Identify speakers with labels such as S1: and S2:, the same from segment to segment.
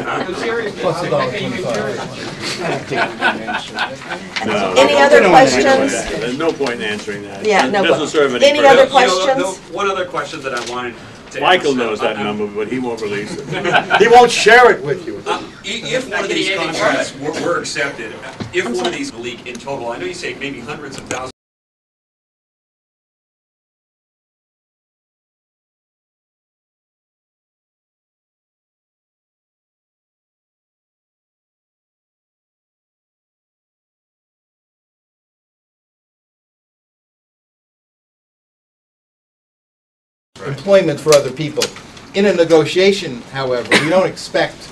S1: I'm serious.
S2: Plus
S3: Any other questions?
S4: There's no point in answering that.
S3: Yeah, no.
S4: It doesn't serve any
S3: Any
S4: purpose.
S3: other questions?
S1: One other question that I wanted to
S4: Michael
S1: ask,
S4: knows that number, but he won't release it.
S2: He won't share it with you.
S1: If one of these contracts were accepted, if one of these leak in total, I know you say maybe hundreds of thousands.
S2: Employment for other people. In a negotiation, however, we don't expect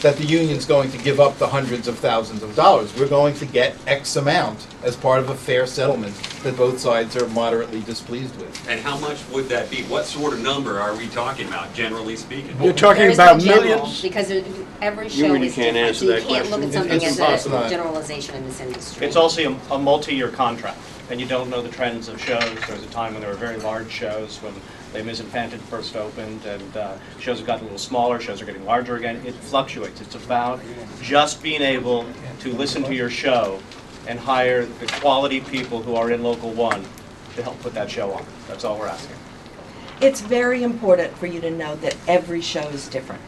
S2: that the union's going to give up the hundreds of thousands of dollars. We're going to get X amount as part of a fair settlement that both sides are moderately displeased with.
S1: And how much would that be? What sort of number are we talking about, generally speaking?
S4: You're talking about millions?
S5: Because every
S4: You
S5: show
S4: really
S5: is
S4: can't
S5: different,
S4: answer
S5: so you
S4: that
S5: can't look at
S4: question.
S5: something
S2: It's
S5: as a
S2: impossible.
S5: generalization in this industry.
S6: It's also a multi-year contract, and you don't know the trends of shows. There was a time when there were very large shows, when Les Mis and Enchanted first opened, and shows have gotten a little smaller, shows are getting larger again. It fluctuates. It's about just being able to listen to your show and hire the quality people who are in Local 1 to help put that show on. That's all we're asking.
S3: It's very important for you to know that every show is different.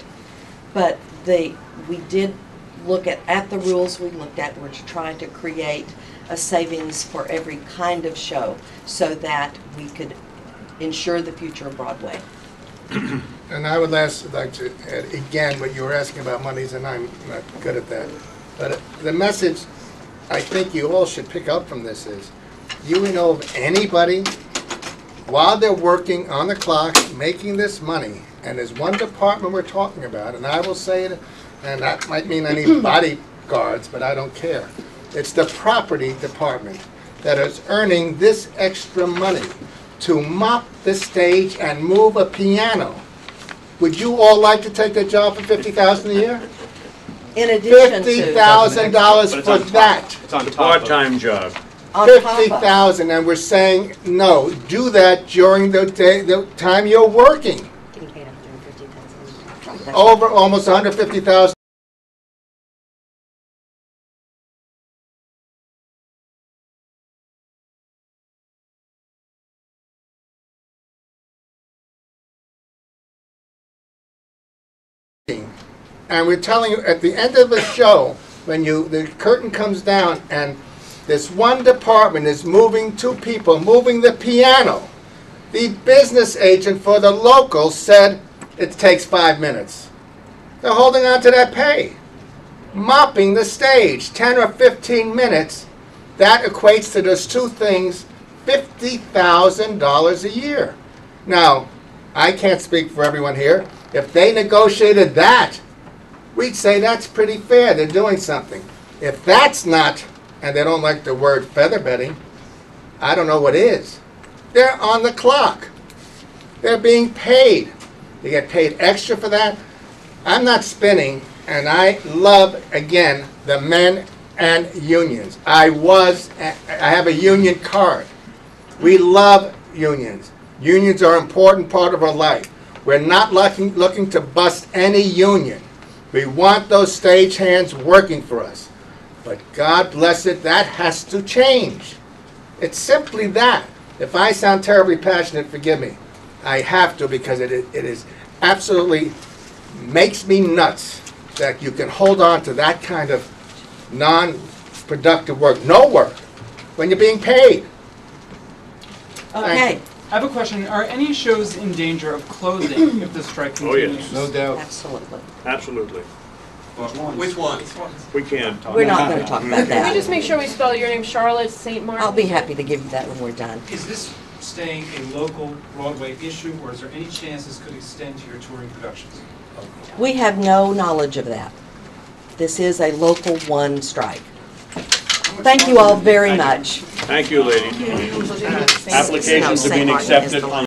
S3: But we did look at the rules we looked at. We're trying to create a savings for every kind of show so that we could ensure the future of Broadway.
S7: And I would like to add again what you were asking about monies, and I'm not good at that. But the message I think you all should pick up from this is, you know of anybody, while they're working on the clock, making this money, and there's one department we're talking about, and I will say it, and that might mean any bodyguards, but I don't care. It's the property department that is earning this extra money to mop the stage and move a piano. Would you all like to take that job for $50,000 a year?
S3: In addition to
S7: $50,000
S6: But it's
S7: for
S6: on top.
S7: that.
S6: It's on
S4: It's a
S6: top of
S4: part-time job.
S3: on top of-
S7: $50,000, and we're saying, no, do that during the day, the time you're working.
S5: Getting paid $150,000.
S7: Over almost $150,000. And we're telling you at the end of the show, when the curtain comes down and this one department is moving two people, moving the piano, the business agent for the local said it takes 5 minutes. They're holding on to that pay. Mopping the stage, 10 or 15 minutes, that equates to those two things, $50,000 a year. Now, I can't speak for everyone here. If they negotiated that, we'd say that's pretty fair. They're doing something. If that's not, and they don't like the word feather bedding, I don't know what is. They're on the clock. They're being paid. They get paid extra for that. I'm not spinning, and I love, again, the men and unions. I have a union card. We love unions. Unions are an important part of our life. We're not looking to bust any union. We want those stagehands working for us. But God bless it, that has to change. It's simply that. If I sound terribly passionate, forgive me. I have to, because it is absolutely makes me nuts that you can hold on to that kind of non-productive work, no work, when you're being paid.
S3: Okay,
S8: I have a question. Are any shows in danger of closing if the strike continues?
S4: Oh, yes.
S2: No doubt.
S3: absolutely.
S4: Absolutely.
S1: Which ones?
S4: We can't.
S3: We're not going to talk about
S9: Can we
S3: that.
S9: just make sure we spell your name, Charlotte St. Martin?
S3: I'll be happy to give you that when we're done.
S10: Is this staying a local Broadway issue, or is there any chance this could extend to your touring productions?
S3: We have no knowledge of that. This is a Local 1 strike. Thank you all very much.
S4: Thank you, ladies. Applications have been accepted on